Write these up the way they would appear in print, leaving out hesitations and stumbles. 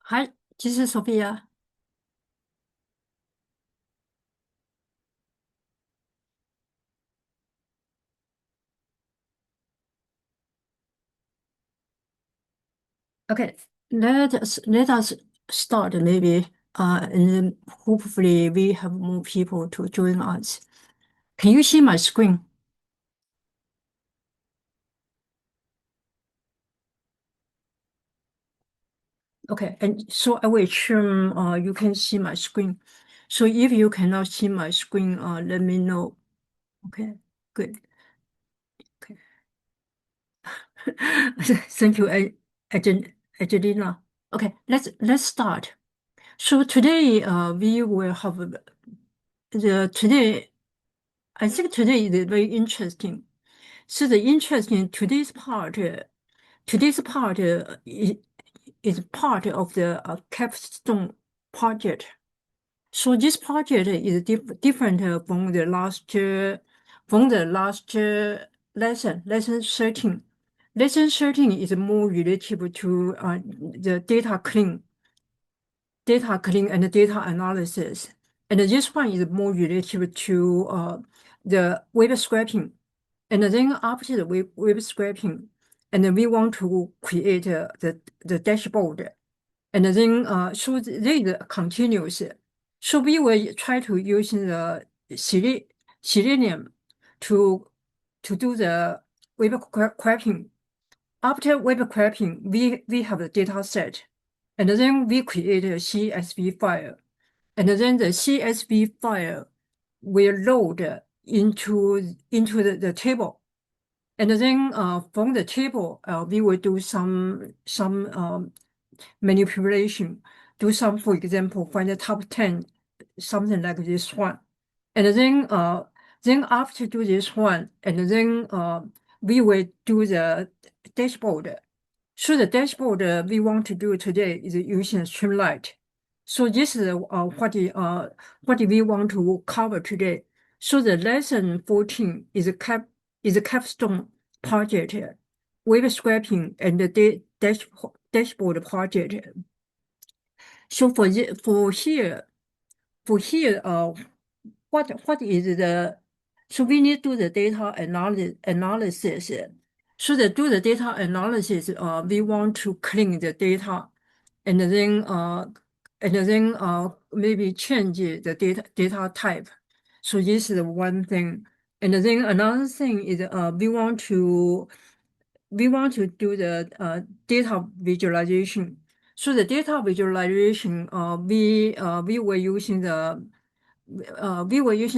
Hi, this is Sophia. Okay, let us start maybe, and then hopefully we have more people to join us. Can you see my screen? Okay, and so I will assume you can see my screen. So if you cannot see my screen, let me know. Okay, good. Okay. Thank you, Angelina. Okay, let's start. So today, we will have today. I think today is very interesting. So the interesting today's part is part of the capstone project. So this project is different from the last lesson 13. Lesson 13 is more related to the data clean and data analysis. And this one is more related to the web scraping. And then after the web scraping, and then we want to create the dashboard. And then so this is continuous. So we will try to use the Selenium to do the web scraping. After web scraping, we have the data set, and then we create a CSV file, and then the CSV file will load into the table. And then from the table, we will do some manipulation, do some, for example, find the top 10, something like this one. And then after do this one, and then we will do the dashboard. So the dashboard we want to do today is using Streamlit. So this is what we want to cover today. So the lesson 14 is a capstone project, web scraping and the dashboard project. So for here, what is the, so we need to do the data analysis. So to do the data analysis, we want to clean the data and then maybe change the data type. So this is one thing. And then another thing is we want to do the data visualization. So the data visualization, we were using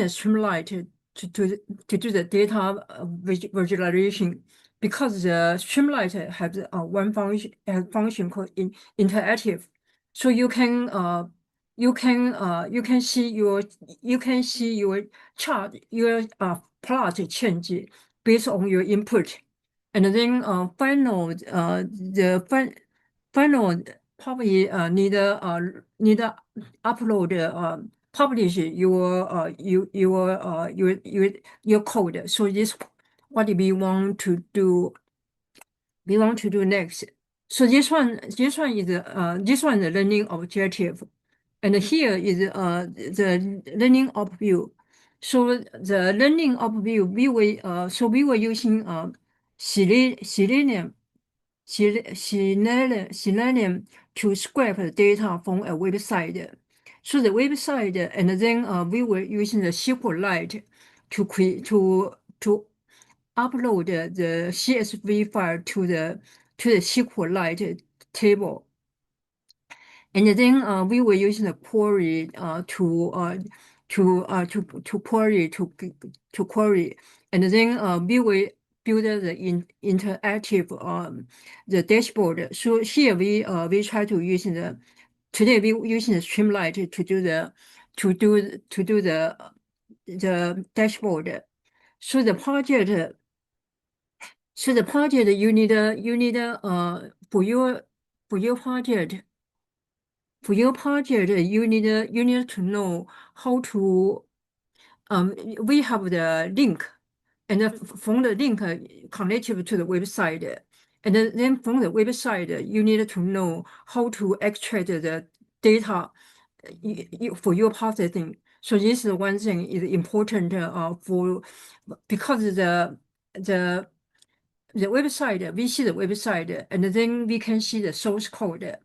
Streamlit to do the data visualization because the Streamlit has one function called interactive. So you can see your chart, your plot change based on your input. And then the final probably need upload publish your code. So this what we want to do next. So this one is the learning objective, and here is the learning overview. So the learning overview we were using Selenium Selenium to scrape the data from a website. So the website, and then we were using the SQLite to create to upload the CSV file to the SQLite table. And then we were using the query to query, and then we will build the interactive the dashboard. So here we try to using the today we using the Streamlit to do the dashboard. So the project you need for your project you need to know how to we have the link, and from the link connected to the website, And then from the website, you need to know how to extract the data for your processing. So this is one thing is important for because the the website, we see the website, and then we can see the source code.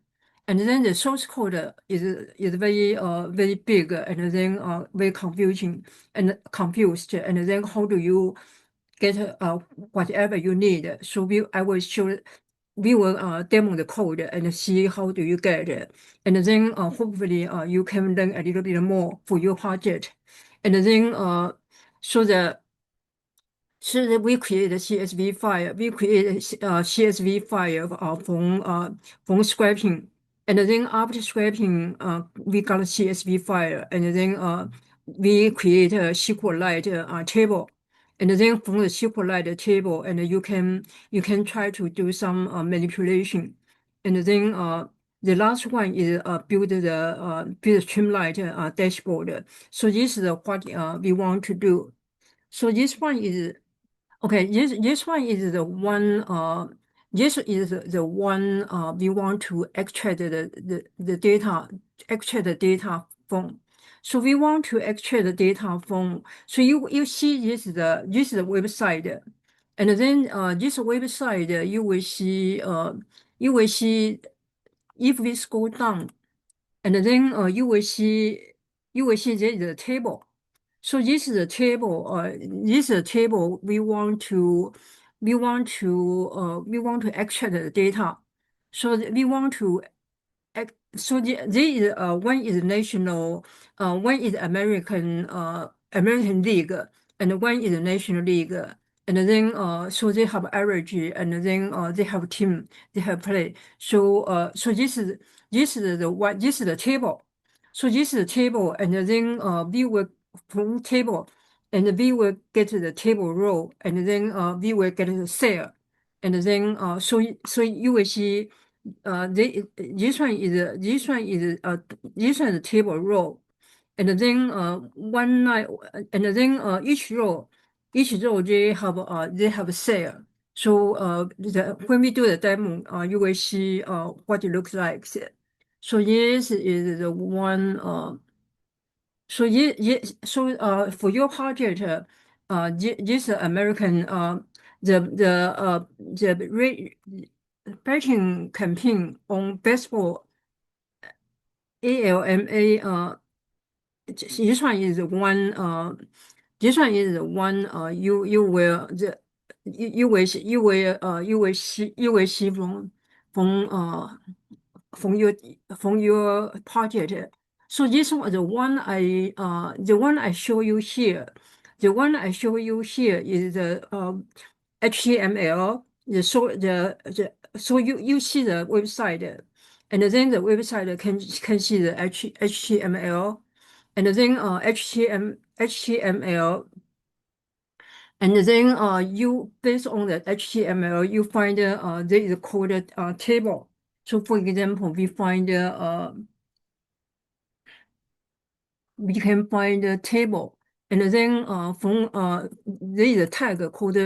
And then the source code is very big and then very confusing and confused. And then how do you get whatever you need? So I will show we will demo the code and see how do you get it. And then hopefully you can learn a little bit more for your project. And then so the so that we create a CSV file. We create a CSV file from scraping. And then after scraping, we got a CSV file. And then we create a SQLite table. And then from the SQLite table, and you can try to do some manipulation. And then the last one is build Streamlit dashboard. So this is what we want to do. So this one is okay. This one is the one. This is the one we want to extract the data, extract the data from. So we want to extract the data from. So you see this is the website, and then this website you will see if we scroll down, and then you will see there is a table. So this is a table. This is a table we want to extract the data. So we want to there is one is national, one is American League, and one is National League. And then so they have average, and then they have team, they have play. So this is the what this is the table. So this is the table, and then we will from table, and we will get the table row, and then we will get the cell, and then so you will see this one is a table row, and then one line, and then each row they have a cell. So when we do the demo, you will see what it looks like. So this is the one. For your project, this American betting campaign on baseball ALMA. This one is the one. You will see from your project. So this one, the one I show you here, is the HTML. So you see the website, and then the website can see the HTML, and then HTML, and then you based on the HTML you find there is a coded table. So for example, we can find a table, and then from there is a tag called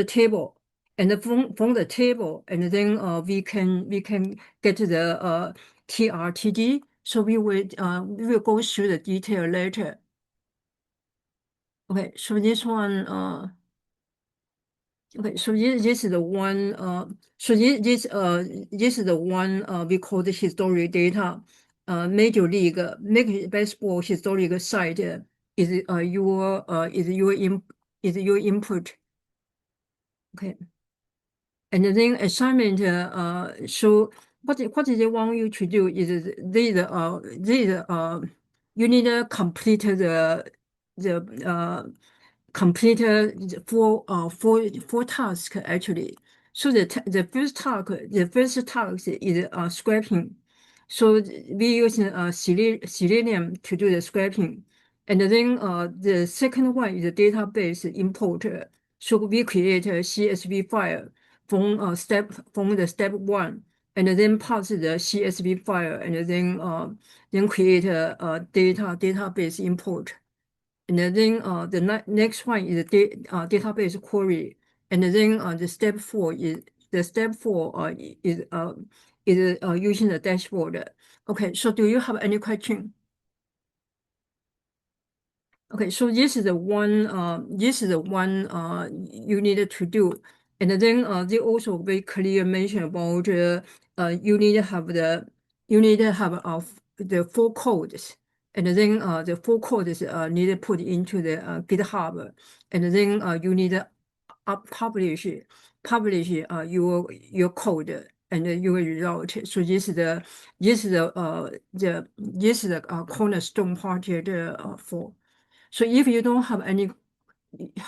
table, and from the table, and then we can get the TRTD. So we will go through the detail later. Okay, so this one okay, so this is the one. This is the one we call the historic data. Major Baseball historic site is your input. Okay, and then assignment. So what they want you to do is you need to complete the complete four tasks actually. So the first task is scraping. So we using Selenium to do the scraping, and then the second one is the database import. So we create a CSV file from the step one, and then pass the CSV file, and then create a database import. And then the next one is the database query. And then the step four is using the dashboard. Okay, so do you have any question? Okay, so this is the one you needed to do. And then they also very clear mention about you need to have the full codes. And then the full codes needed put into the GitHub. And then you need to publish your code and your result. So this is the cornerstone part here for. So if you don't have any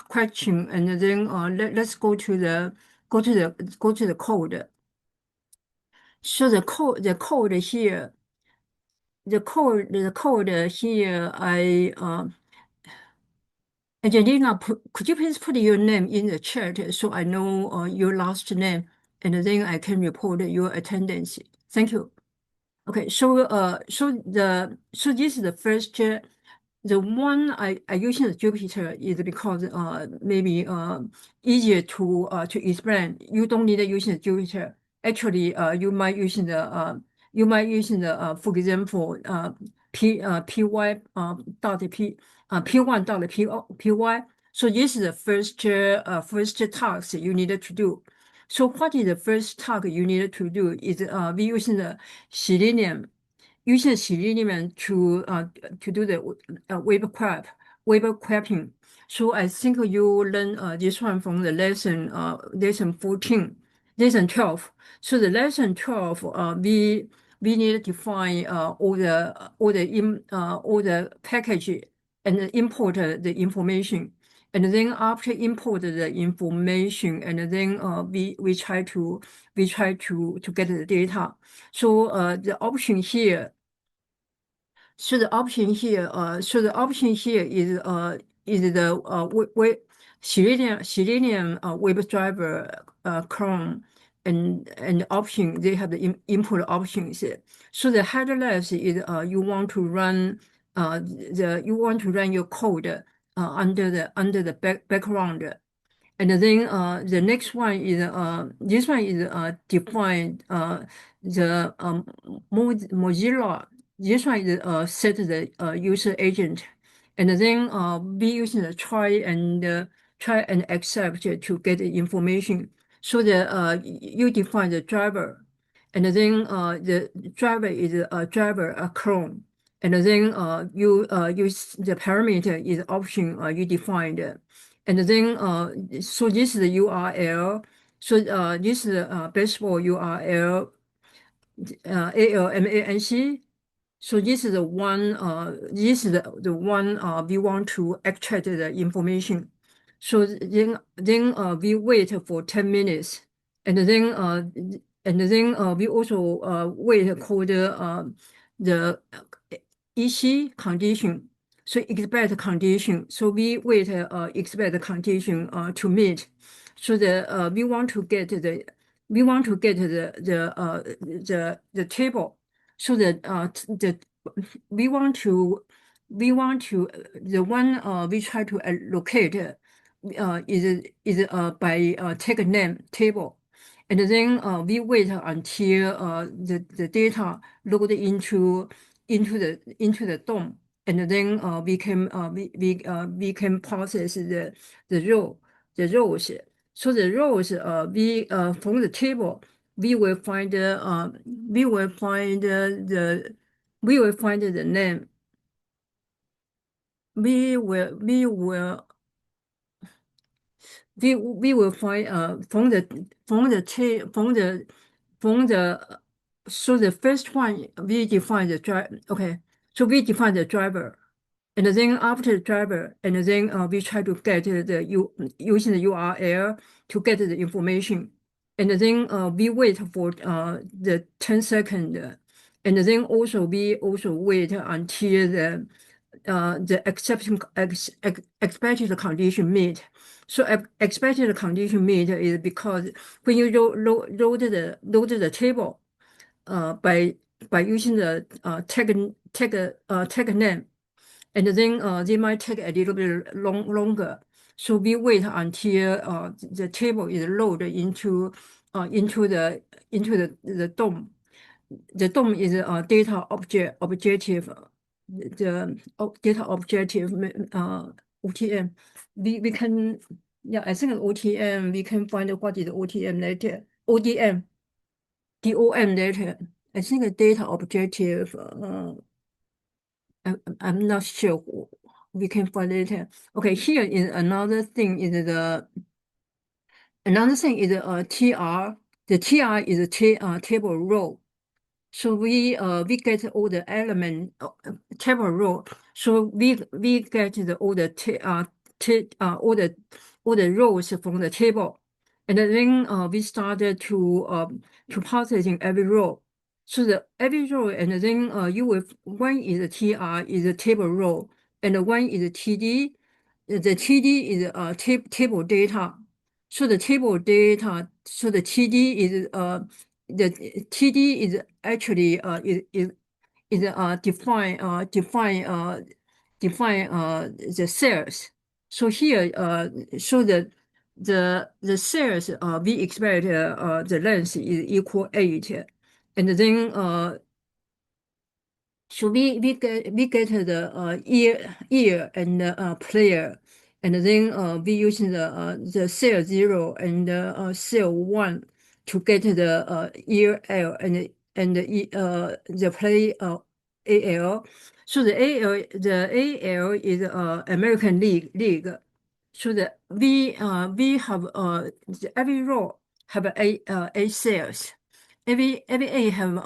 question, and then let's go to the code. So the code here, the code here, Angelina, could you please put your name in the chat so I know your last name, and then I can report your attendance. Thank you. Okay, so this is the first. The one I using the Jupyter is because maybe easier to explain. You don't need to use the Jupyter. Actually, you might using the for example py dot p1 dot py. So this is the first task you needed to do. So what is the first task you needed to do is we using the Selenium to do the web scraping. So I think you learn this one from the lesson 14, lesson 12. So the lesson 12, we need to define all the package and import the information. And then after import the information, and then we try to get the data. So the option here the option here is the Selenium WebDriver Chrome and option. They have the input options. So the headless is you want to run your code under the background. And then the next one is this one is define the Mozilla. This one is set the user agent, and then we using the try and accept to get the information. So you define the driver, and then the driver is a driver a clone, and then you use the parameter is option you defined. And then, so this is the URL. So this is the baseball URL, ALMANC. So this is the one we want to extract the information. So then we wait for 10 minutes, and then we also wait for the EC condition. So expect condition. So we wait expect condition to meet. So we want to get the table. So we want to the one we try to locate is by tag name table. And then we wait until the data load into the DOM, and then we can process the rows. So the rows we from the table we will find we will find the name. We will we will we will find from the so the first one we define the driver. Okay, so we define the driver, and then after the driver, and then we try to get using the URL to get the information, and then we wait for the 10 second, and then also we also wait until the expected condition meet. So expected condition meet is because when you load the table by using the tag name, and then they might take a little bit longer. So we wait until the table is loaded into the DOM. The DOM is a data objective, data objective OTM. We can, yeah, I think OTM, we can find what is OTM later. ODM, DOM later. I think a data objective, I'm not sure. We can find later. Okay, here is another thing is another thing is TR. The TR is a table row. So we get all the element table row. So we get all the all the rows from the table, and then we started to processing every row. So the every row, and then you will one is a TR is a table row, and one is a TD. The TD is table data. So the table data, so the TD is the TD is actually is define the cells. So here so the cells we expect the length is equal 8, and then so we get the year and player, and then we using the cell 0 and cell 1 to get the year L and the play AL. So the AL is American League. So we have every row have a cells. Every A have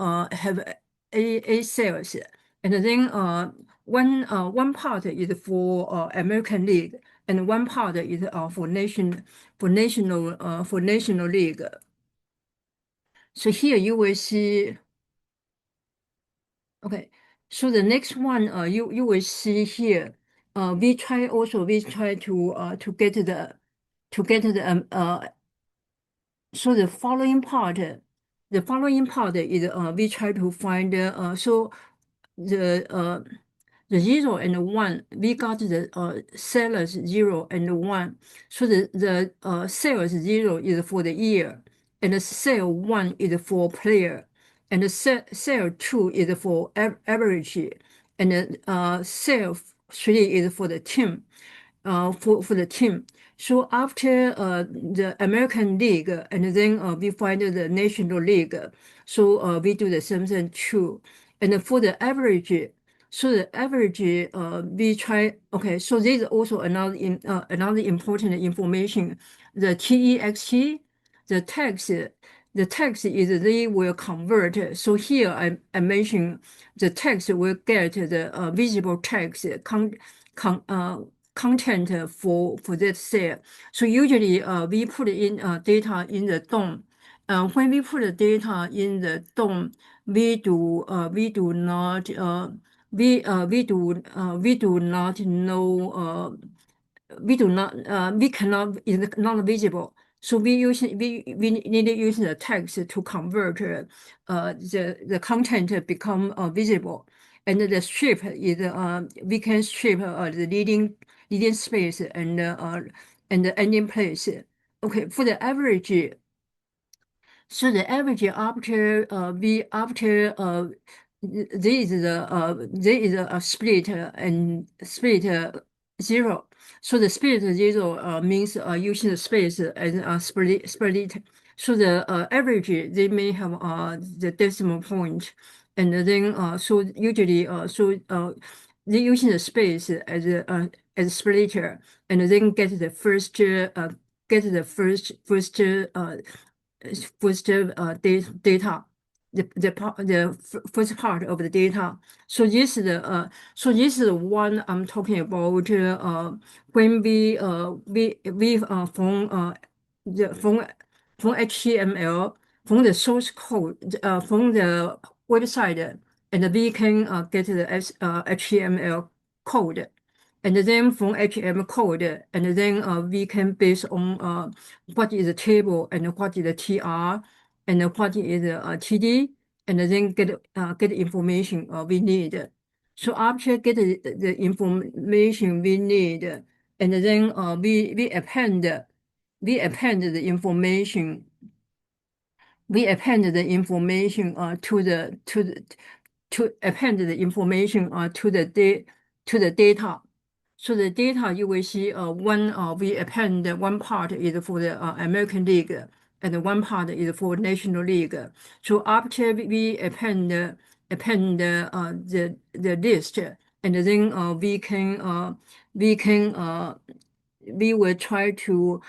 a cells, and then one part is for American League, and one part is for national league. So here you will see. Okay, so the next one you will see here. We try to get the so the following part is we try to find so the uh, the 0 and the 1, we got the sellers 0 and 1. So the sales 0 is for the year, and the sale 1 is for player, and the sale 2 is for average, and the sale 3 is for the team. For the team. So after the American League, and then we find the National League. So we do the same thing too. And for the average, so the average we try. Okay, so this is also another important information. The TEXT, the text. The text is they will convert. So here I mentioned the text will get the visible text content for that cell. So usually we put in data in the DOM. When we put the data in the DOM, we do not we do not know we cannot is not visible. So we need to use the text to convert the content become visible, and the strip is we can strip the leading space and the ending place. Okay, for the average. So the average after there is a split and split 0. So the split 0 means using the space as a split. So the average they may have the decimal point, and then so usually they using the space as a splitter, and then get the first first data, the first part of the data. So this is the one I'm talking about. When we from HTML, from the source code, from the website, and we can get the HTML code, and then from HTML code, and then we can base on what is the table and what is the TR and what is the TD, and then get information we need. So after get the information we need, and then we append the information to append the information to the data. So the data you will see we append one part is for the American League and one part is for National League. So after we append the list, and then we will try to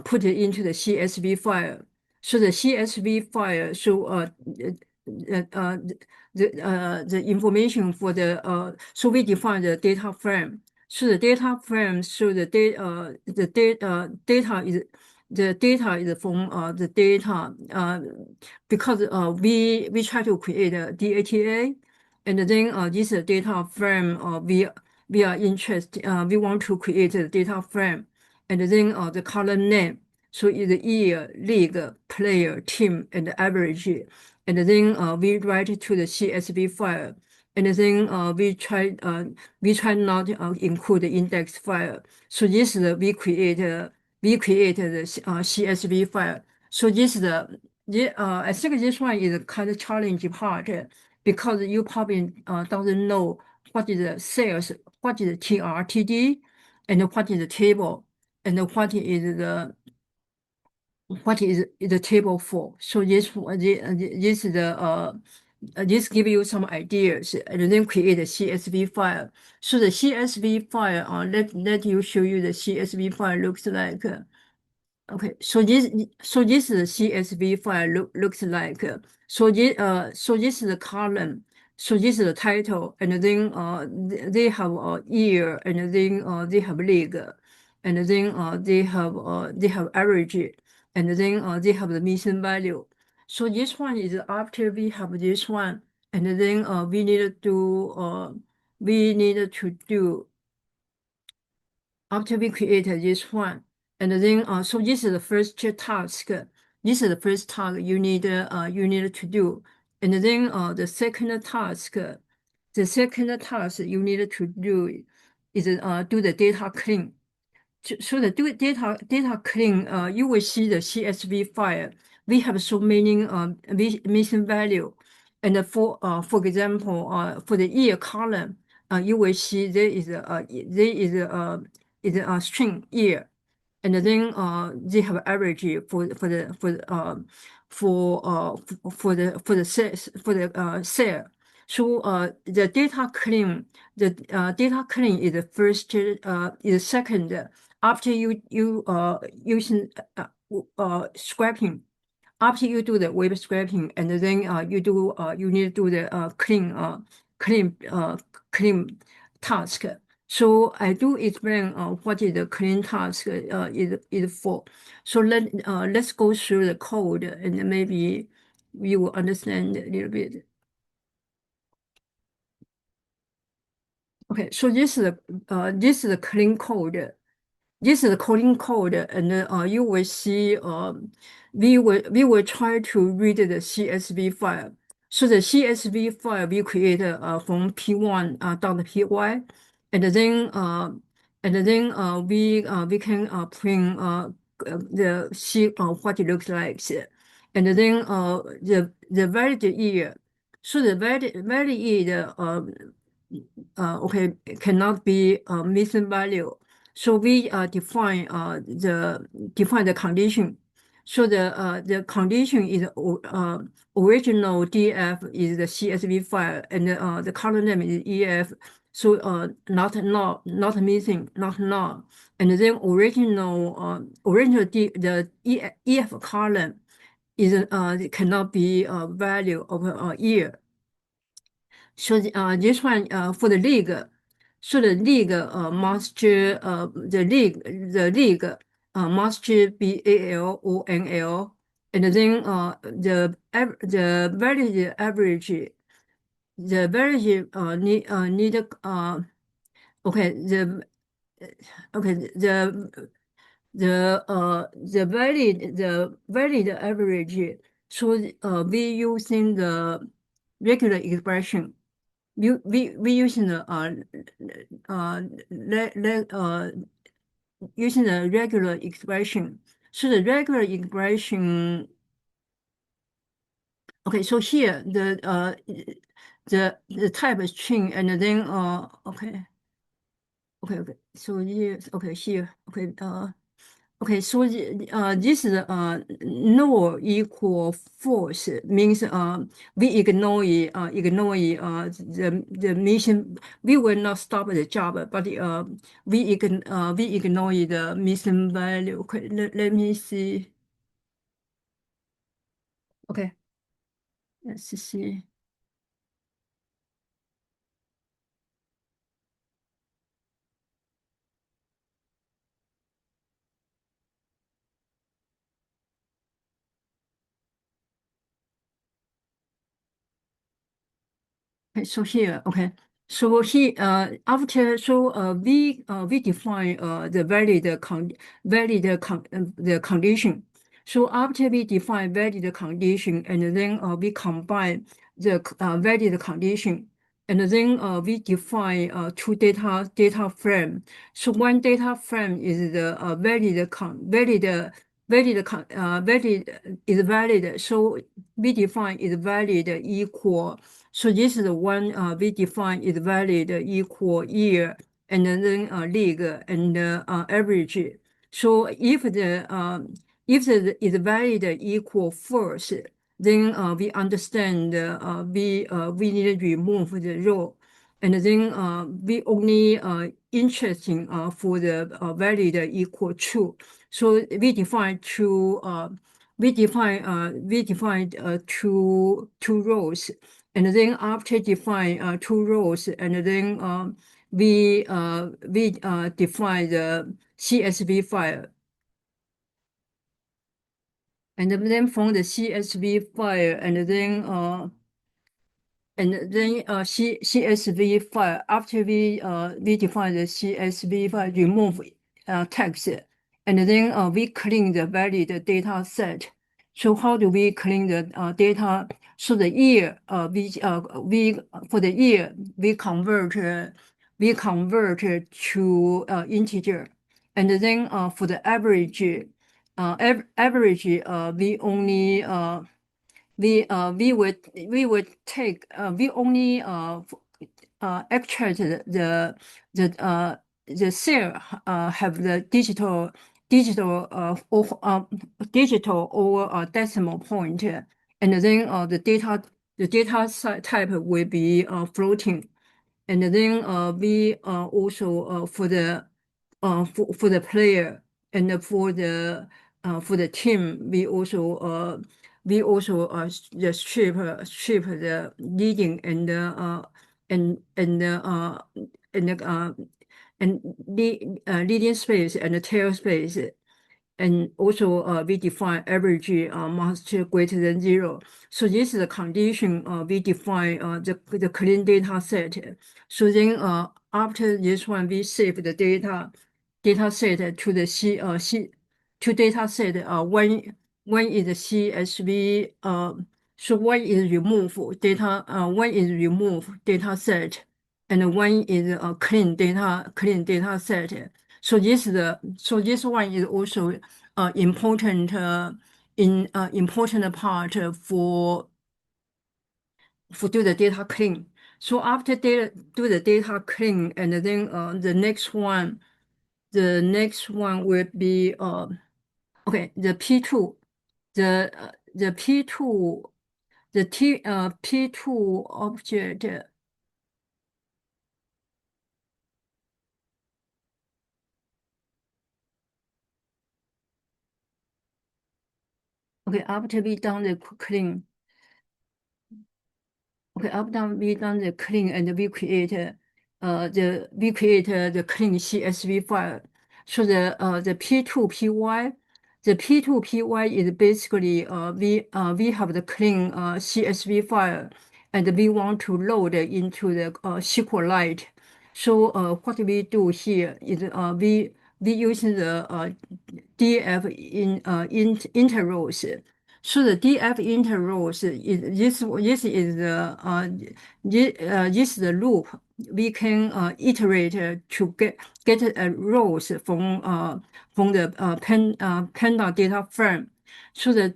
put it into the CSV file. So the CSV file show the information for so we define the data frame. So the data frame show the data is from the data because we try to create a DATA, and then this data frame we are interested we want to create a data frame, and then the column name. So it's the year, league, player, team, and average. And then we write it to the CSV file. And then we try not to include the index file. So this is we create the CSV file. So I think this one is kind of challenging part because you probably doesn't know what is the sales, what is the TRTD, and what is the table, and what is the table for. So this give you some ideas, and then create a CSV file. So the CSV file, let you show you the CSV file looks like. Okay, so this is the CSV file looks like. So this is the column. So this is the title, and then they have a year, and then they have league, and then they have average, and then they have the mission value. So this one is after we have this one, and then we need to do after we created this one. And then, so this is the first task. This is the first task you need to do. And then, the second task you need to do is do the data clean. So the data clean, you will see the CSV file. We have so many missing value, and for example, for the year column, you will see there is a string year, and then they have average for the cell. So the data clean is the first is second after you using scraping. After you do the web scraping, and then you need to do the clean task. So I do explain what is the clean task is for. So let's go through the code, and maybe you will understand a little bit. Okay, so this is the clean code. This is the coding code, and you will see we will try to read the CSV file. So the CSV file we created from p1 .py, and then we can print the see what it looks like, and then the valid year. So the valid year okay cannot be missing value. So we define the condition. So the condition is original DF is the CSV file, and the column name is EF. So not missing, not null. And then the EF column is cannot be a value of a year. So this one for the league. So the league must the league must be ALONL, and then the value average need okay okay the valid average. So we using the regular expression. We using the using the regular expression. So the regular expression, okay, so here the type is string and then okay. So yes, okay, here, okay, okay, so this is null equal false means we ignore the mission. We will not stop the job, but we ignore the missing value. Okay, let me see. Okay, let's see. Okay, so here, okay. So he after so we define the the condition. So after we define valid condition and then we combine the valid condition and then we define two data frame. So one data frame is the valid is valid. So we define is valid equal. So this is the one we define is valid equal year and then league and average. So if the is valid equal false, then we understand we need to remove the row, and then we only interesting for the valid equal true. So we define true. We define two rows, and then after define two rows, and then we define the CSV file, and then from the CSV file, and then CSV file, after we define the CSV file, remove text, and then we clean the valid data set. So how do we clean the data? So the year we for the year we convert to integer, and then for the average average we only we would take we only extract the cell have the digital or decimal point, and then the data type will be floating, and then we also for the player and for the team we also the strip the leading and and leading space and the tail space, and also we define average must greater than zero. So this is the condition we define the clean data set. So then after this one, we save the data set to the to data set. One is the CSV. So one is remove data. One is remove data set, and one is clean data set. So this one is also important in important part for do the data clean. So after do the data clean, and then the next one will be okay, the P2, the P2, P2 object. Okay, after we done the clean. Okay, after we done the clean and we create the clean CSV file. So the P2PY, the P2PY is basically we have the clean CSV file, and we want to load it into the SQLite. So what we do here is we using the DF interrows. So the DF interrows is this is the this is the loop iterate to get rows from the Panda data frame. So the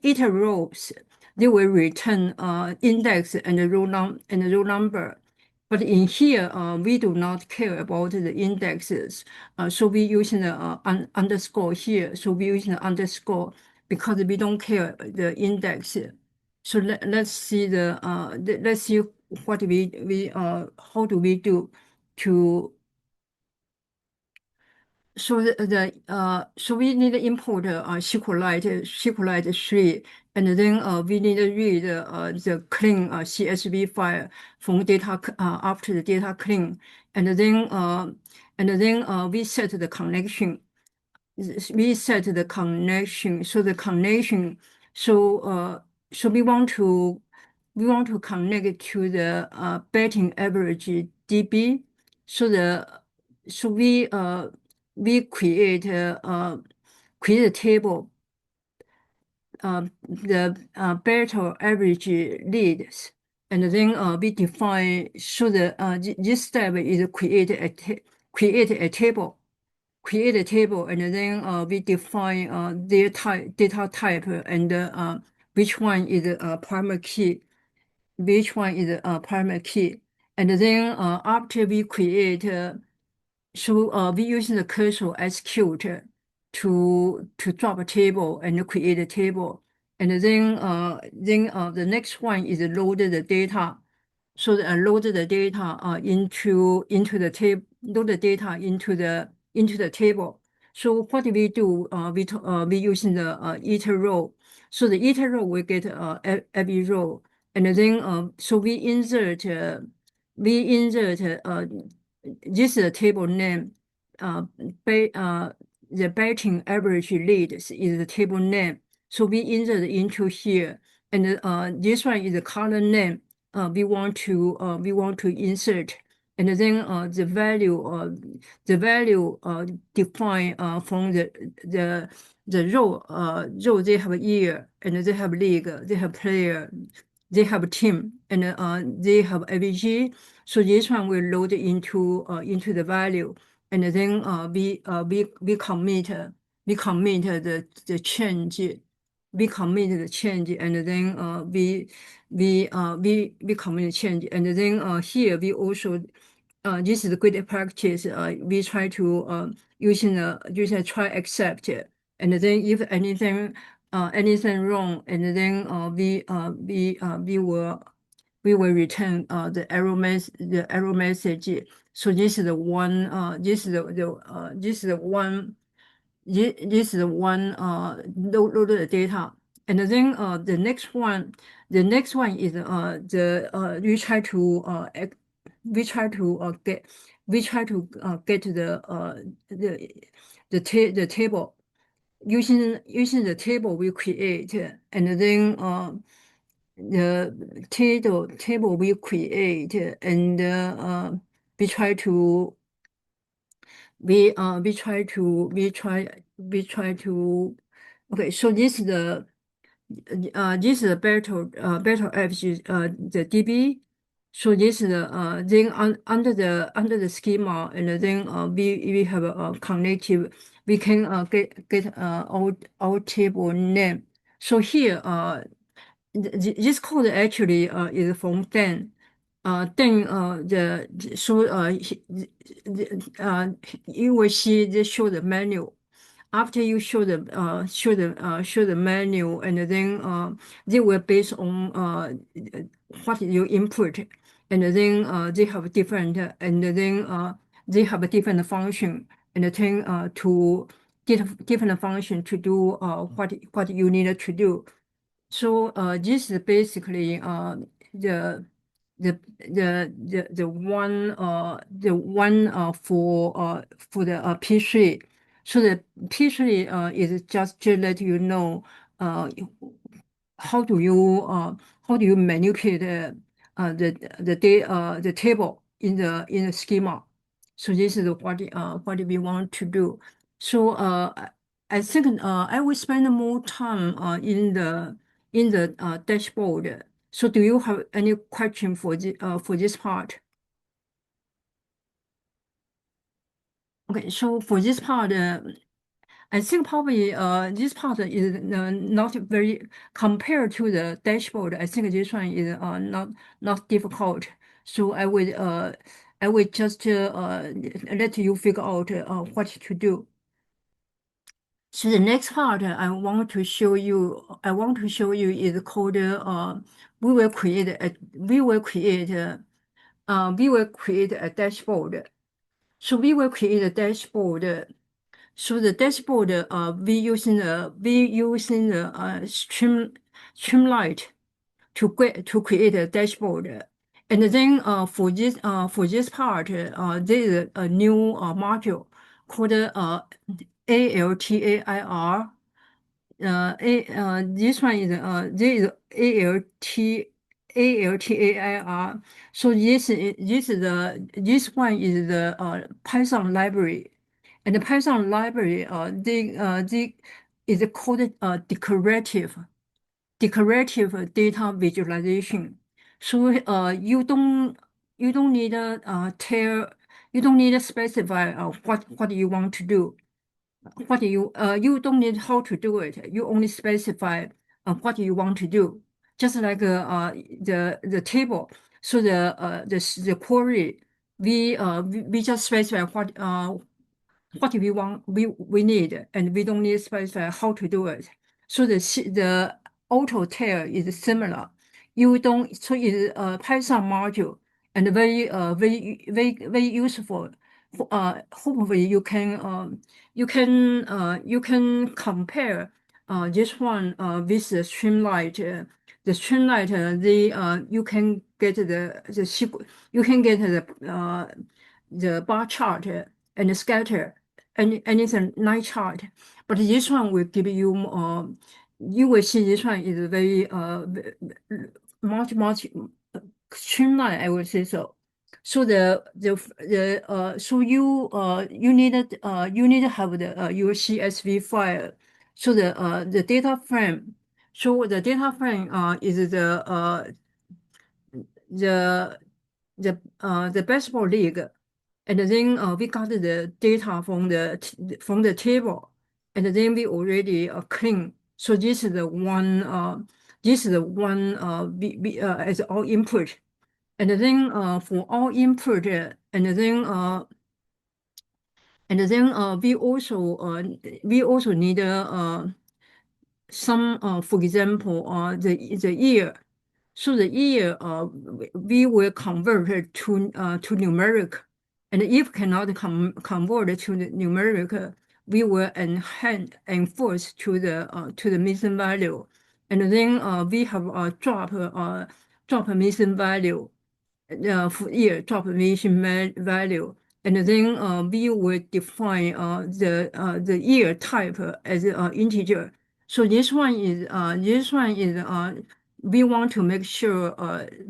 iter rows, they will return index and the row number. But in here, we do not care about the indexes. So we using the underscore here. So we using the underscore because we don't care the index. So let's see let's see what we how do we do to so we need to import SQLite 3, and then we need to read the clean CSV file from data after the data clean, and then we set the connection. We set the connection. So the connection. So we want to connect to the batting average DB. So we create a table, the battle average leads, and then we define. So this step is create a table. Create a table, and then we define their data type, and which one is a primary key, and then after we create. So we using the cursor execute to drop a table and create a table, and then the next one is load the data. So load the data into the table, load the data into the table. So what do we do? We using the iter row. So the iter row will get every row, and then so we insert this is the table name. The batting average leads is the table name. So we insert into here, and this one is the column name. We want to insert, and then the value defined from the row they have year, and they have league, they have player, they have team, and they have AVG. So this one will load into the value, and then we commit the change. We commit the change, and then we commit the change, and then here we also this is a good practice. We try to using try accept, and then if anything wrong, and then we will return the error message. So this is the one. This is the one. This is the one load the data, and then the next one is we try to we try to get the table using the table we create, and then the table we create, and we try to we try to okay. So this is the battle average the DB. So this is then under the schema, and then we have a connective. We can get our table name. So here this code actually is from Dan. Dan you will see they show the menu. After you show the menu, and then they will based on what you input, and then they have different, and then they have a different function, and then to different function to do what you need to do. So this is basically the the one for the P3. So the P3 is just to let you know uh, how do you manipulate the table in the schema. So this is what we want to do. So I think I will spend more time in the dashboard. So do you have any question for this part? Okay, so for this part, I think probably this part is not very compared to the dashboard. I think this one is not difficult. So I will just let you figure out what to do. So the next part I want to show you is called we will create a dashboard. So we will create a dashboard. So the dashboard, we using the Streamlight to create a dashboard. And then for this part, there is a new module called ALTAIR. This one is ALTAIR. So this one is the Python library, and the Python library they is called declarative data visualization. So you don't need you don't need to specify what you want to do. You don't need how to do it. You only specify what you want to do. Just like the table. So the query we just specify what we want we need, and we don't need to specify how to do it. So the auto tail is similar. You don't so it's a Python module and very useful. Hopefully you can compare this one with the Streamlight. The Streamlight you can get you can get the bar chart and the scatter and it's a nice chart. But this one will give you you will see this one is very much streamlined, I would say so. So so you need to have your CSV file. So the data frame. So the data frame is the the baseball league, and then we got the data from the table, and then we already clean. So this is the one as our input, and then for our input, we also need some for example the year. So the year we will convert it to numeric, and if cannot convert it to the numeric, we will enforce to the missing value, and then we have a drop missing value for year drop missing value, and then we will define the year type as integer. So this one is we want to make sure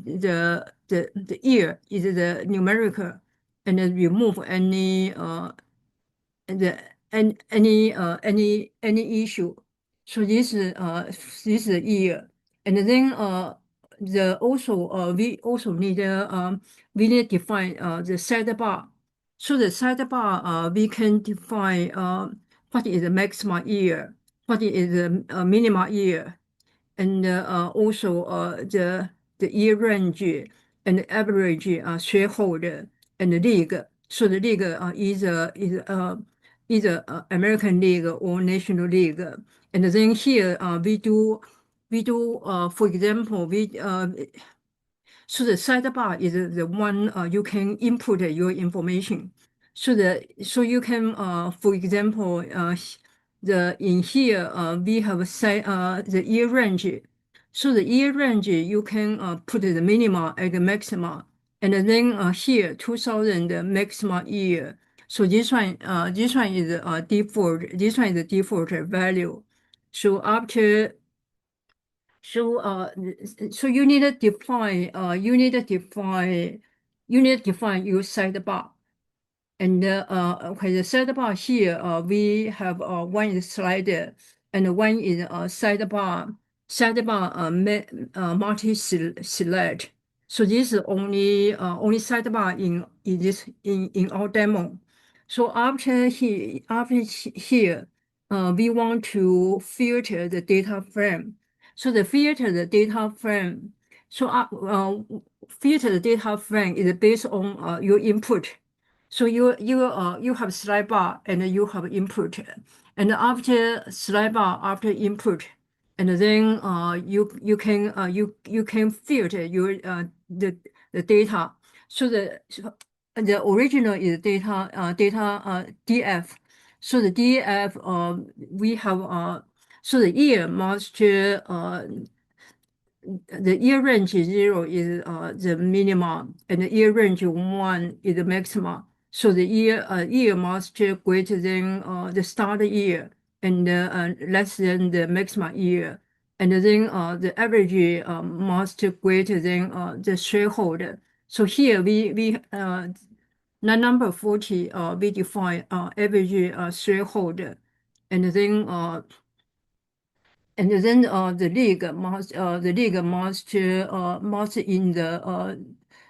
the year is the numerical, and then remove the any issue. So this is year, and then we also need we need to define the sidebar. So the sidebar we can define what is the maximum year, what is the minimum year, and also the year range and the average shareholder and the league. So the league either American League or National League. And then here we do for example so the sidebar is the one you can input your information. So you can for example the in here we have the year range. So the year range you can put the minimum and the maximum, and then here 2000 maximum year. So this one is default. This one is the default value. So after so so you need to define your sidebar. And okay, the sidebar here we have one is slider and one is sidebar. sidebar multi-select. So this is only sidebar in our demo. So after here, we want to filter the data frame. So the filter the data frame. So filter the data frame is based on your input. So you have slide bar and you have input, and after slide bar after input, and then you can filter your the data. So the original is data df. So the df we have so the year must the year range 0 is the minimum, and the year range 1 is the maximum. So the year must greater than the start year and less than the maximum year. And then the average must greater than the threshold. So here we number 40 we define average threshold, and then the league must in the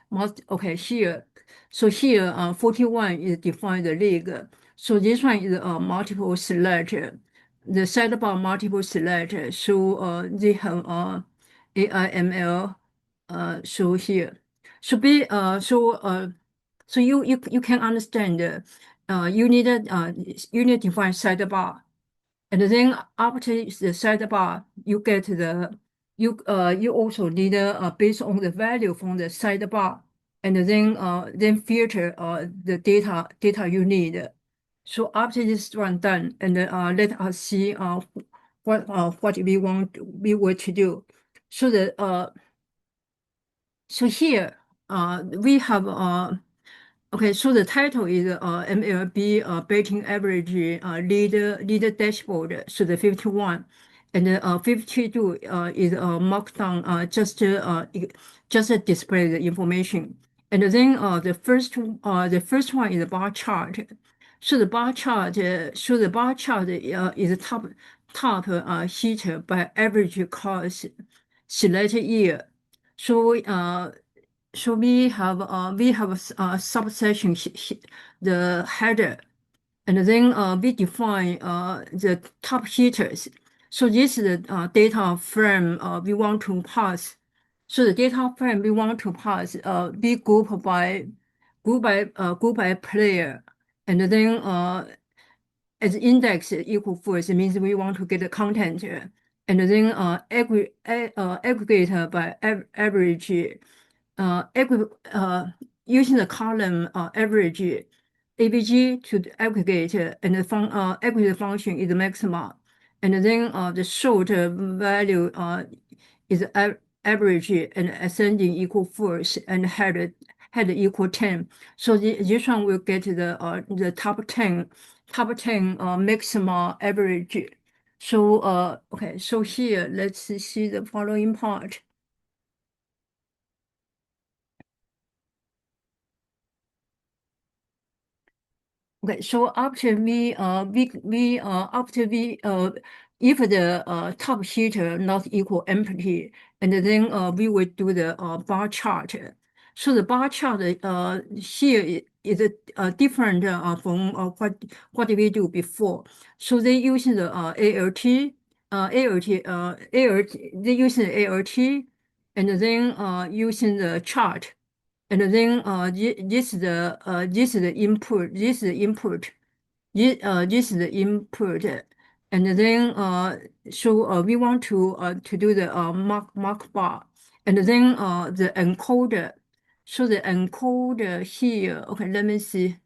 must okay here. So here 41 is define the league. So this one is multiple select. The sidebar multiple select. So they have AIML so here. So be so you can understand you need to define sidebar. And then after the sidebar, you get the you also need based on the value from the sidebar, and then filter the data you need. So after this one done, and let us see what we want to do. So the so here we have okay, so the title is MLB betting average leader dashboard. So the 51 and 52 is markdown just display the information. And then the first one is a bar chart. So the bar chart is a top heater by average cost selected year. So so we have a subsection the header, and then we define the top heaters. So this is the data frame we want to pass. So the data frame we want to pass be group by player, and then as index equal first, it means we want to get the content, and then aggregate by average uh, using the column average AVG to aggregate, and the aggregate function is maximum, and then the short value is average and ascending equal first, and head equal 10. So this one will get the top 10 maximum average. So okay, so here let's see the following part. Okay, so after if the top heater not equal empty, and then we will do the bar chart. So the bar chart here is different from what we do before. So they using the ALT, they using the ALT, and then using the chart. And then this is the input. This is the input. This is the input. And then so we want to do the mark bar. And then the encoder. So the encoder here. Okay, let me see.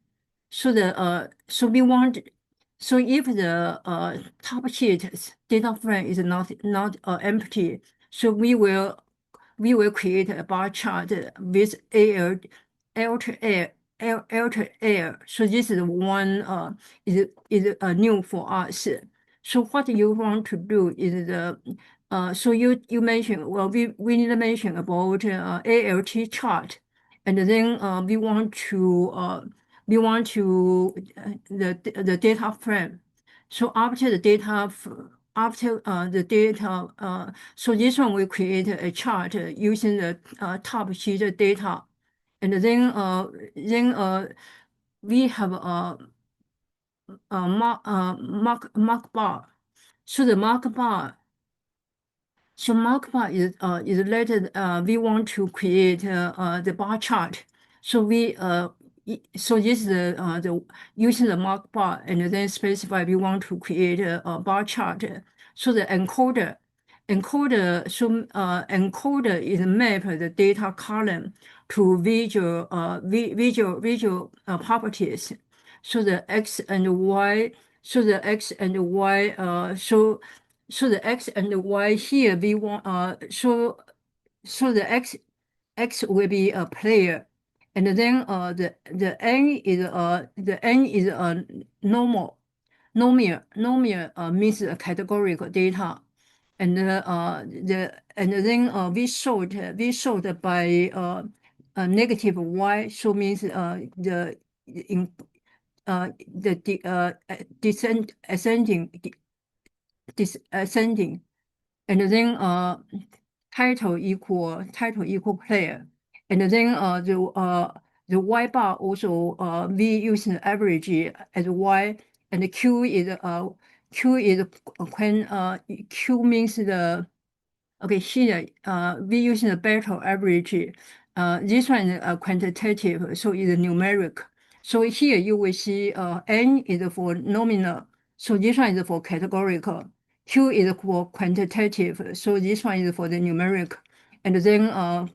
So the so we want so if the top sheet data frame is not empty, so we will create a bar chart with alter air, alter air. So this is one is new for us. So what you want to do is the so you mentioned well we need to mention about ALT chart, and then we want to the data frame. So after the after the data, so this one we create a chart using the top sheet data, and then we have a mark bar. So the mark bar. So markbar is related. We want to create the bar chart. So so this is the using the markbar and then specify we want to create a bar chart. So the encoder is map the data column to visual properties. So the x and y. So the x and y. So the x and the y here we want so the x will be a player, and then the n is a nomial means a categorical data, and then we sort by a negative y, so means in ascending ascending, and then title equal player, and then the y bar also we use the average as y, and the q is when q means the okay here we use the battle average. This one is quantitative, so it's numeric. So here you will see n is for nominal, so this one is for categorical. Q is for quantitative, so this one is for the numeric. And then how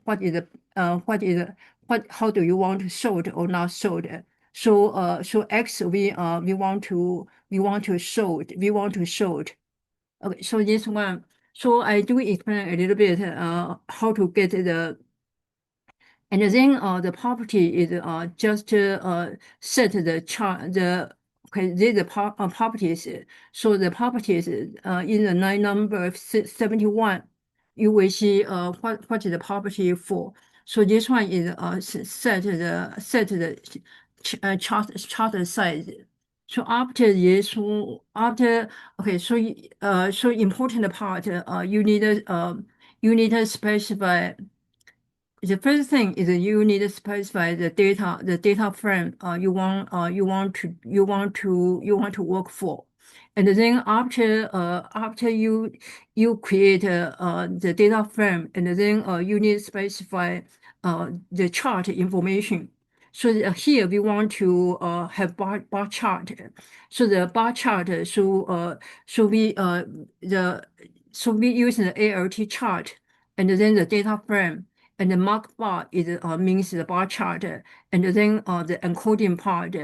do you want to sort or not sort? So X we want to sort. Okay, so this one. So I do explain a little bit how to get the. And then the property is just set the chart okay, these are properties. So the properties in the line number 71, you will see what is the property for. So this one is set the chart size. So after this, okay, so important part you need to specify. The first thing is you need to specify the data frame you want to work for, and then after you create the data frame, and then you need to specify the chart information. So here we want to have bar chart. So the bar chart so we use the ALT chart, and then the data frame. And the mark bar is means the bar chart, and then the encoding part.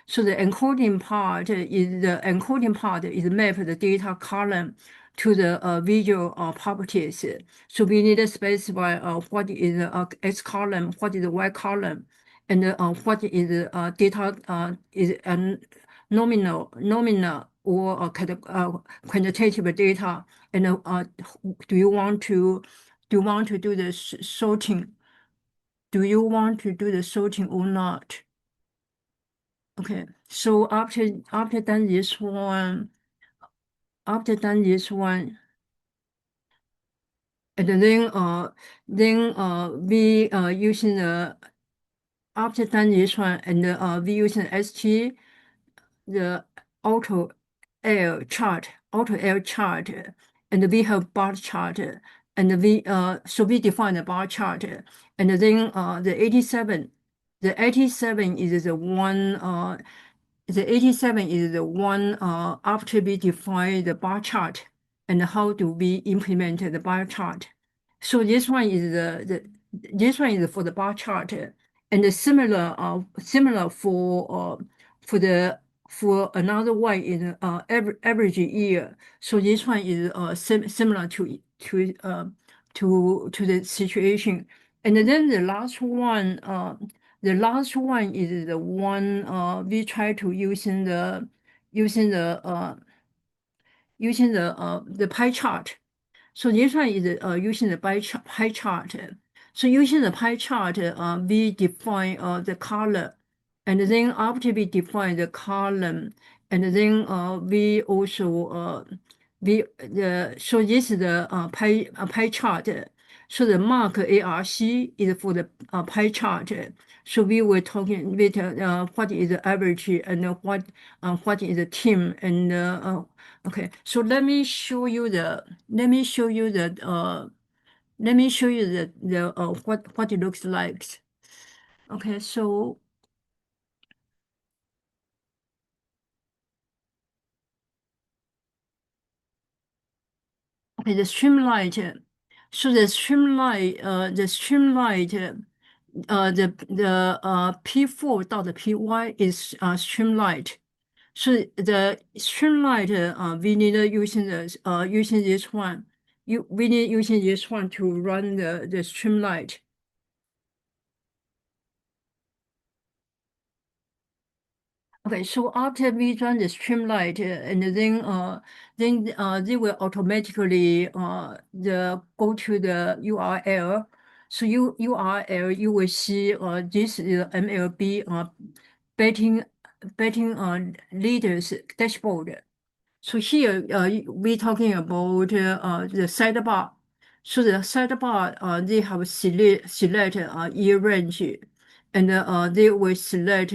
So the encoding part is map the data column to the visual properties. So we need to specify what is the X column, what is the Y column, and what is data is nominal or quantitative data, and do you want to do the sorting? Do you want to do the sorting or not? Okay, so after done this one, and then we using the after done this one, and we using ST the auto auto L chart, and we have bar chart, and so we define the bar chart, and then the 87 is the one after we define the bar chart, and how do we implement the bar chart. So this one is this one is for the bar chart, and similar for another one in average year. So this one is similar to the situation. And then the last one is the one we try to using the pie chart. So this one is using the pie chart. So using the pie chart, we define the color, and then after we define the column, and then we also so this is the pie chart. So the mark ARC is for the pie chart. So we were talking with what is the average and what is the team and okay. So let me show you the what it looks like. Okay, so okay, the streamlight. So the streamlight, the P4 dot py is streamlight. So the streamlight, we need using this one. We need using this one to run the streamlight. Okay, so after we run the Streamlight, and then they will automatically go to the URL. So URL you will see this is MLB betting leaders dashboard. So here, we talking about the sidebar. So the sidebar, they have select year range, and they will select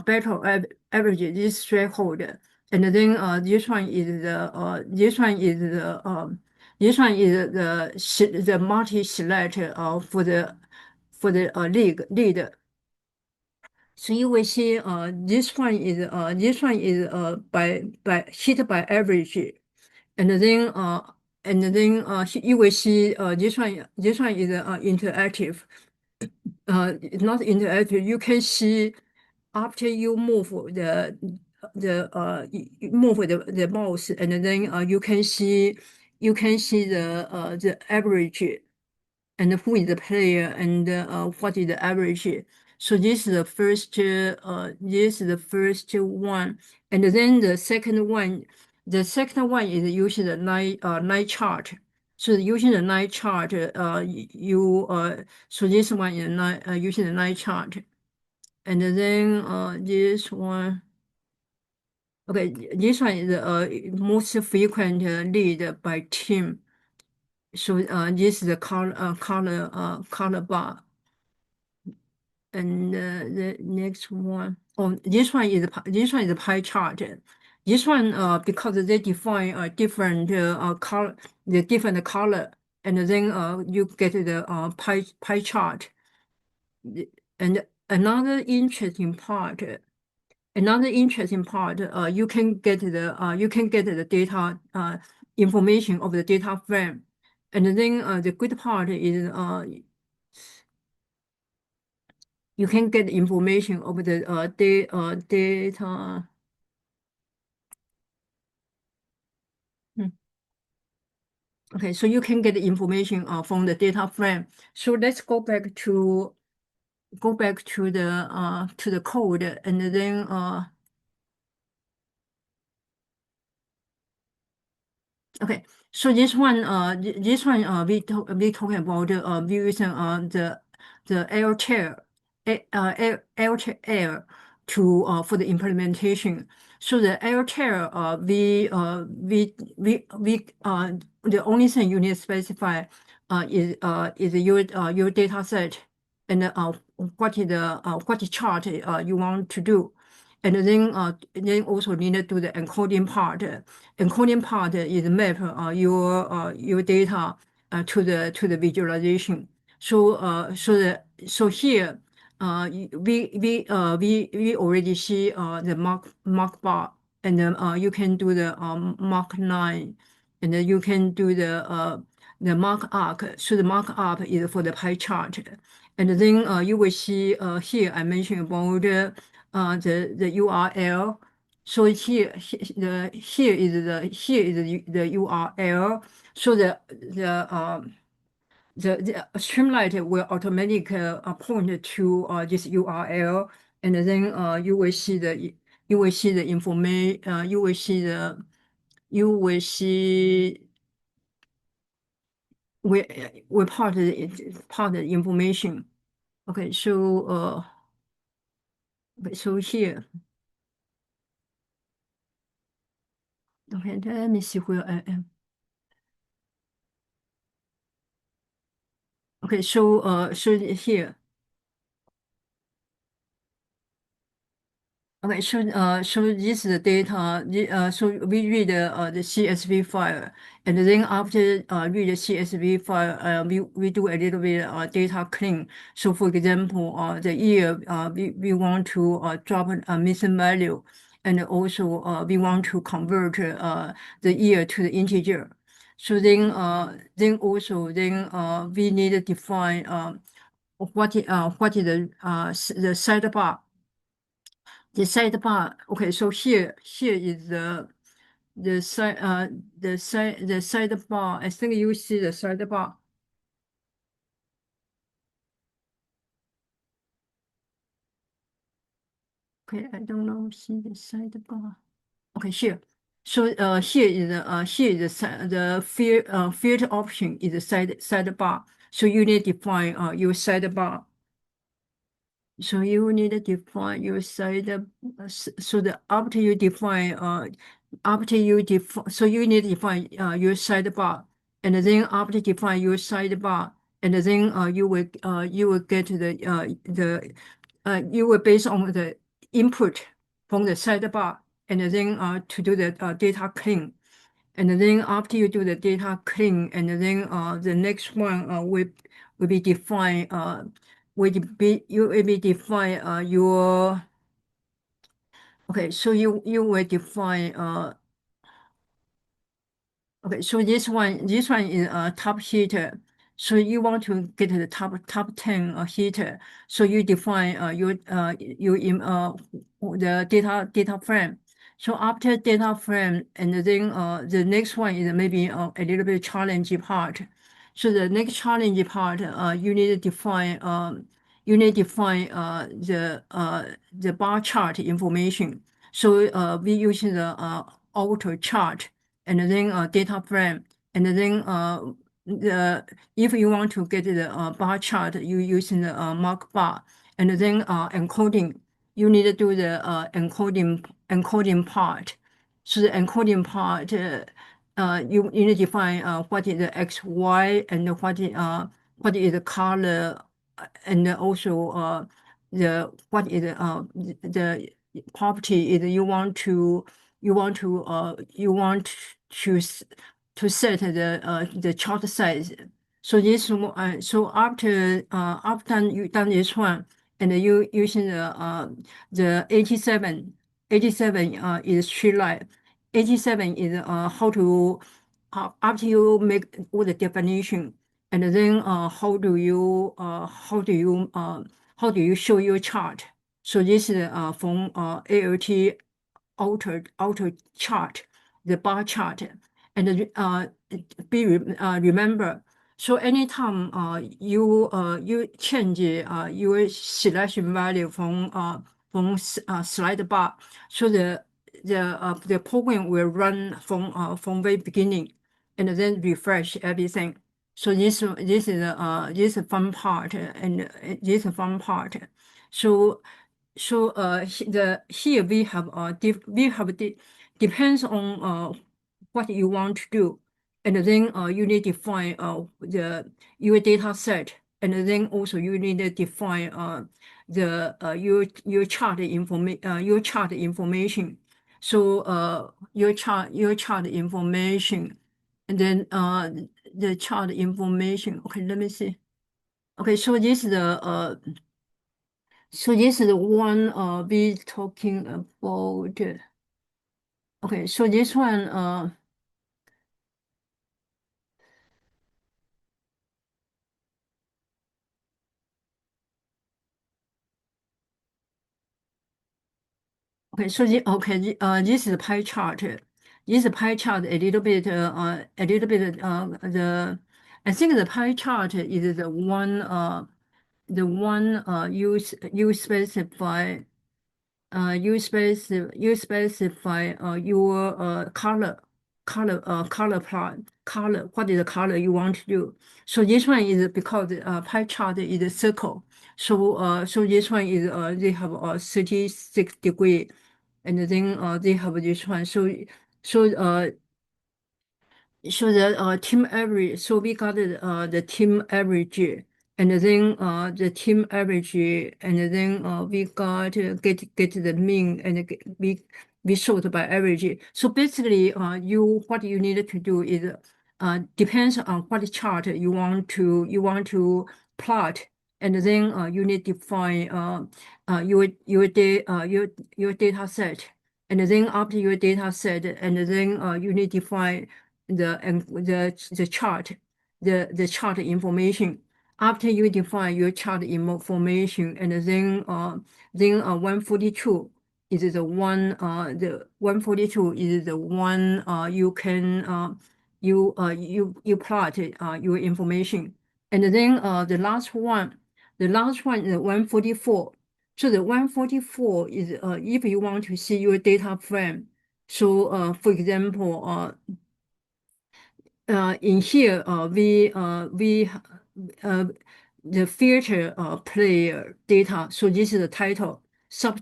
battle average this threshold, and then this one is the multi select for the lead. So you will see this one is by hit by average, and then you will see this one is interactive. It's not interactive. You can see after you move you move the mouse, and then you can see the average and who is the player and what is the average. So this is the first one, and then the second one is using the night chart. So using the night chart, so this one is using the night chart, and then this one. Okay, this one is most frequent lead by team. So this is the color bar. And the next one, oh, this one is a pie chart. This one, because they define the different color, and then you get the pie chart. And another interesting part, you can get the data information of the data frame, and then the good part is you can get information of the data. Hmm. Okay, so you can get information from the data frame. So let's go back to the code, and then okay. So we talking about we using the Airtail to for the implementation. So the Airtail, the only thing you need to specify is your data set, and what chart you want to do. And then also need to do the encoding part. Encoding part is map your data to the visualization. So here we already see the mark bar, and then you can do the mark line, and then you can do the mark arc. So the mark arc is for the pie chart, and then you will see here I mentioned about the URL. So here is the URL. So the Streamlight will automatically point to this URL, and then you will see the information. You will see we part of the information. Okay, so here. Okay, let me see where I am. Okay, so here. Okay, so this is the data. So we read the CSV file, and then after read the CSV file, we do a little bit data clean. So for example, the year we want to drop a missing value, and also we want to convert the year to the integer. So then also we need to define what is the sidebar. The sidebar. Okay, so here is the side the sidebar. I think you see the sidebar. Okay, I don't know. See the sidebar. Okay, here. So here is the field option is the sidebar. So you need to define your sidebar. So you need to define your side. So the after you define, so you need to define your sidebar, and then after define your sidebar, and then you will get you will based on the input from the sidebar, and then to do the data clean. And then after you do the data clean, and then the next one will be define you will be define your. Okay, so you will define okay, so this one is a top heater. So you want to get the top 10 heater. So you define your in the data frame. So after data frame, and then the next one is maybe a little bit challenging part. So the next challenging part, you need to define the bar chart information. So we using the auto chart, and then data frame, and then the if you want to get the bar chart, you using the mark bar, and then encoding. You need to do the encoding part. So the encoding part, you need to define what is the X, Y, and what is the color, and also what is the property is you want to set the chart size. So so after you done this one, and you using the 87 is tree line. 87 is after you make all the definition, and then how do you show your chart? So this is from ALT outer chart, the bar chart, and remember. So anytime you change your selection value from slide bar, so the program will run from very beginning, and then refresh everything. So this is fun part, and this is fun part. So here we have depends on what you want to do, and then you need to define your data set, and then also you need to define your chart information. So your chart information, and then the chart information. Okay, let me see. Okay, so this is the one we talking about. Okay, so this one okay, this is a pie chart. This pie chart a little bit the I think the pie chart is the one you specify you specify your color plot color what is the color you want to do. So this one is because pie chart is a circle. So this one is they have 36 degree, and then they have this one. So So the team average. So we got the team average, and then the team average, and then we got get the mean, and we sort by average. So basically, what you need to do is depends on what chart you want to plot, and then you need to define your data set. And then after your data set, and then you need to define the chart, the chart information. After you define your chart information, and then 142 is the 142 is the one you can you plot your information. And then the last one is 144. So the 144 is if you want to see your data frame. So for example, in here, we the filter player data. So this is the title, sub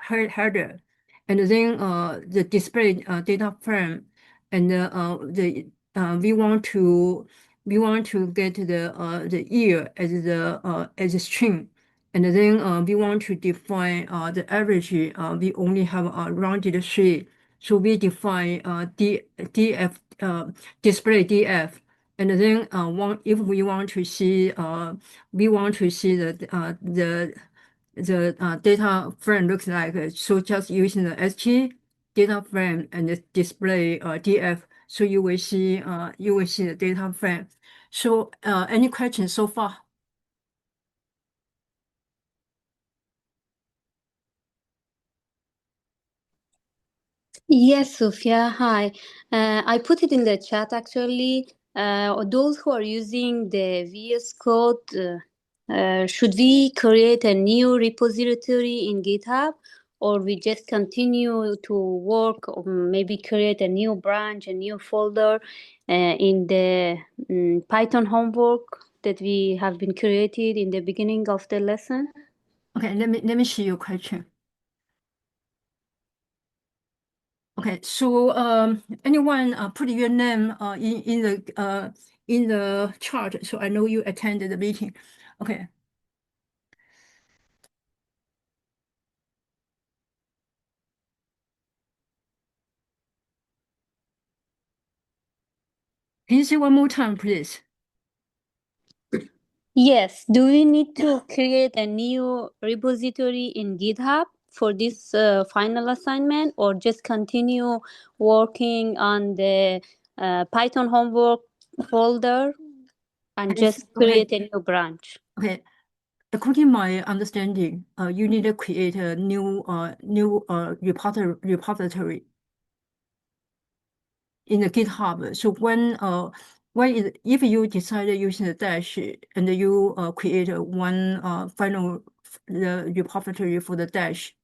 header, and then the display data frame, and we want to get the year as a string, and then we want to define the average. We only have rounded three. So we define df display df, and then if we want to see the data frame looks like. So just using the st data frame and the display df. So you will see the data frame. So any questions so far? Yes, Sophia. Hi. I put it in the chat actually. Those who are using the VS Code, should we create a new repository in GitHub, or we just continue to work, or maybe create a new branch, a new folder in the Python homework that we have been created in the beginning of the lesson? Okay, let me see your question. Okay, so anyone put your name in the chart, so I know you attended the meeting. Okay. Can you say one more time, please? Yes. Do we need to create a new repository in GitHub for this final assignment, or just continue working on the Python homework folder and just Okay, create a new branch? okay. According to my understanding, you need to create a new repository in the GitHub. So if you decide using the dash, and you create one final the repository for the dash,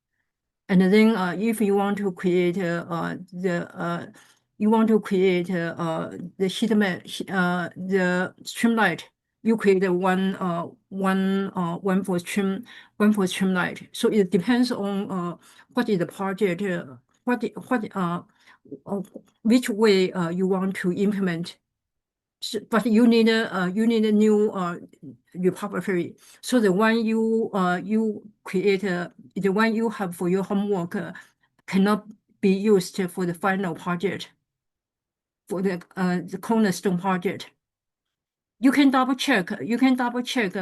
and then if you want to create the sheet map, the Streamlit, you create one for Streamlit. So it depends on what is the project, uh, which way you want to implement. But you need a new repository. So the one you create, the one you have for your homework, cannot be used for the final project, for the cornerstone project. You can double check. You can double check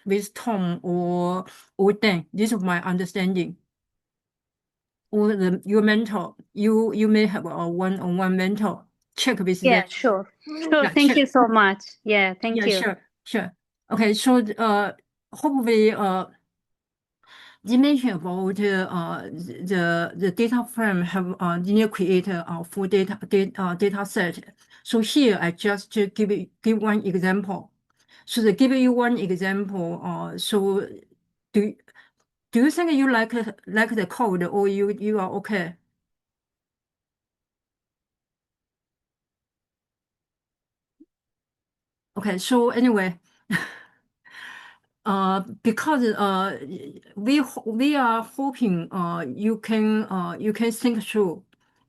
with Tom or Dan. This is my understanding. Or your mentor. You may have a one-on-one mentor. Check with them. Yeah, sure. Sure. Yeah, Thank check. you so much. Yeah, thank Yeah, you. sure. Okay, so hopefully you mentioned about the data frame have you need to create a full data set. So here I just to give one example. So to give you one example, so do do you think you like the code, or you are okay? Okay, so anyway. Because we are hoping you can think through.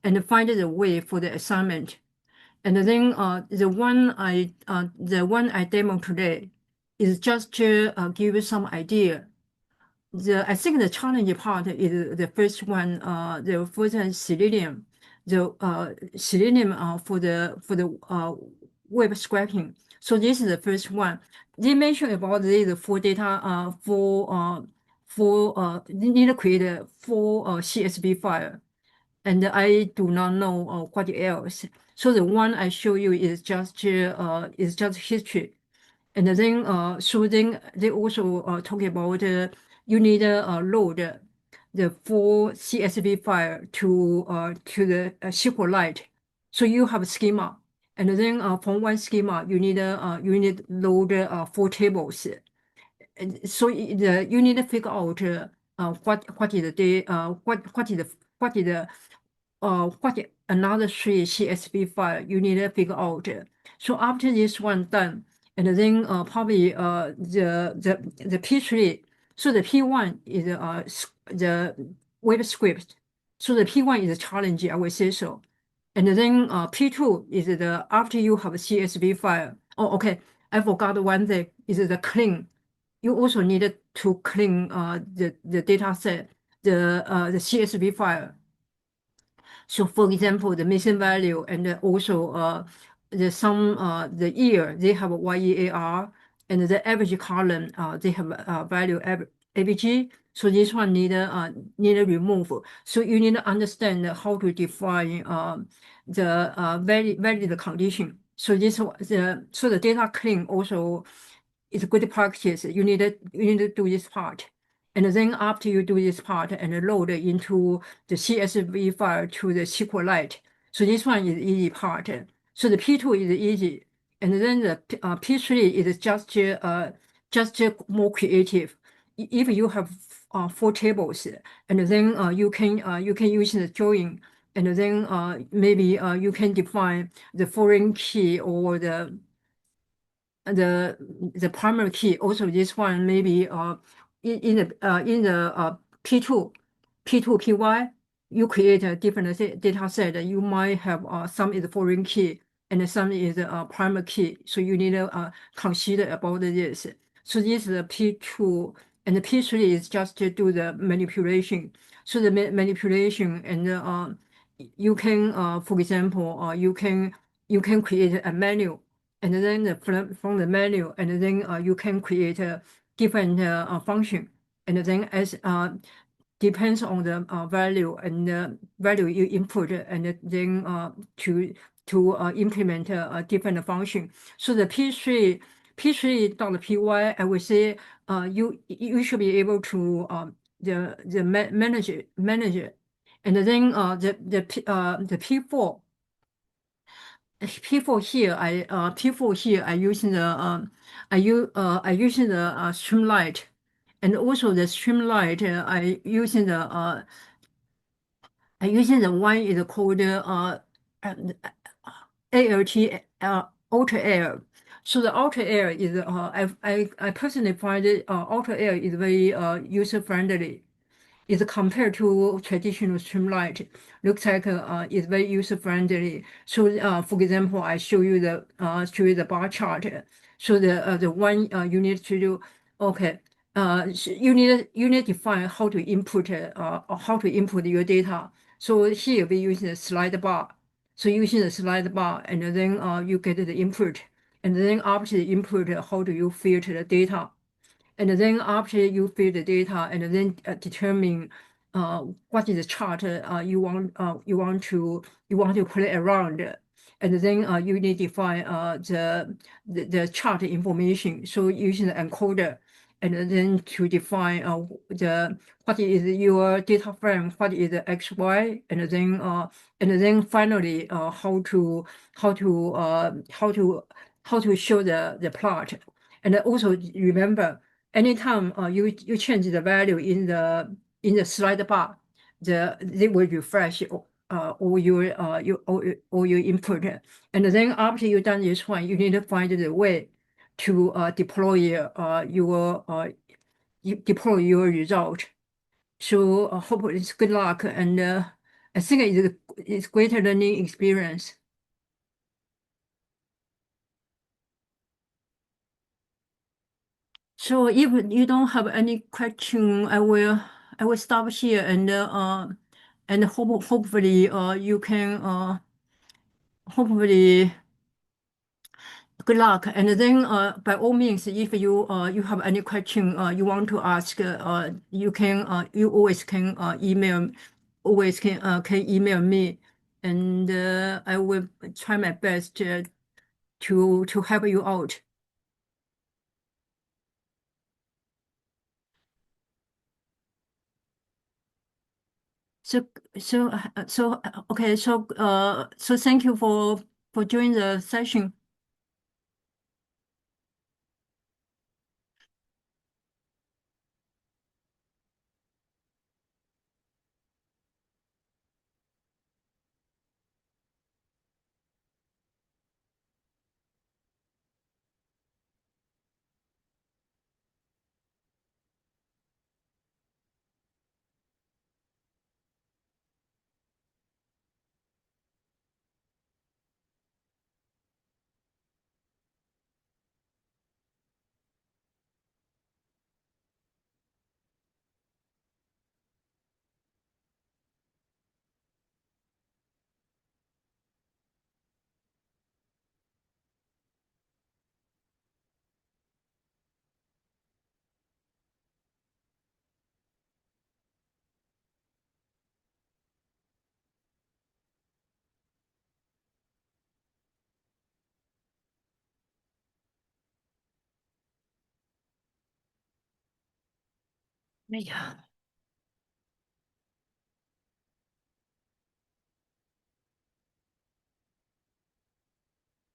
and find the way for the assignment. And then the one I demo today is just to give you some idea. I think the challenging part is the first one, the first one, Selenium, Selenium for the web scraping. So this is the first one. They mentioned about the full data they need to create a full CSV file, and I do not know what else. So the one I show you is just history. And then so then they also talk about you need to load the full CSV file to the SQLite. So you have a schema, and then from one schema you need load four tables. And so you need to figure out what is another three CSV file you need to figure out. So after this one done, and then probably the P3. So the P1 is the web script. So the P1 is a challenge, I would say so. And then P2 is the after you have a CSV file. Oh, okay. I forgot one thing is the clean. You also need to clean the data set, the CSV file. So for example, the missing value and also the year, they have YEAR, and the average column, they have value average. So this one need remove. So you need to understand how to define the valid condition. So the data clean also is a good practice. You need to do this part. And then after you do this part and load into the CSV file to the SQLite. So this one is easy part. So the P2 is easy. And then the P3 is just more creative. If you have four tables, and then you can use the join, and then maybe you can define the foreign key or the primary key. Also, this one maybe in the P2, PY, you create a different data set. You might have some is foreign key and some is primary key. So you need to consider about this. So this is the P2, and the P3 is just to do the manipulation. So the manipulation, and you can, for example, you can create a menu, and then from the menu, and then you can create a different function, and then as depends on the value and the value you input, and then to implement a different function. So the P3.py, I would say you should be able to manage it, and then the P4. P4 here, I using the I using the Streamlit, and also the Streamlit I using the one is called ALT Ultra Air. So the Ultra Air is I personally find it Ultra Air is very user friendly. Is compared to traditional Streamlit, looks like it's very user friendly. So for example, I show you the bar chart. So the one you need to do, okay. So you need to define how to input your data. So here we use the slide bar. So using the slide bar, and then you get the input, and then after the input, how do you filter the data? And then after you fill the data, and then determine what is the chart you want to play around, and then you need to define the chart information. So using the encoder, and then to define what is your data frame, what is the XY, and then finally how to show the plot. And also remember, anytime you change the value in the slide bar, they will refresh all your input. And then after you done this one, you need to find the way to deploy your result. So hopefully it's good luck, I think it's greater learning experience. So if you don't have any question, I will stop here and hopefully you can hopefully good luck. And then by all means, if you have any question you want to ask, you always can can email me, and I will try my best to help you out. So okay. So thank you for joining the session. Yeah.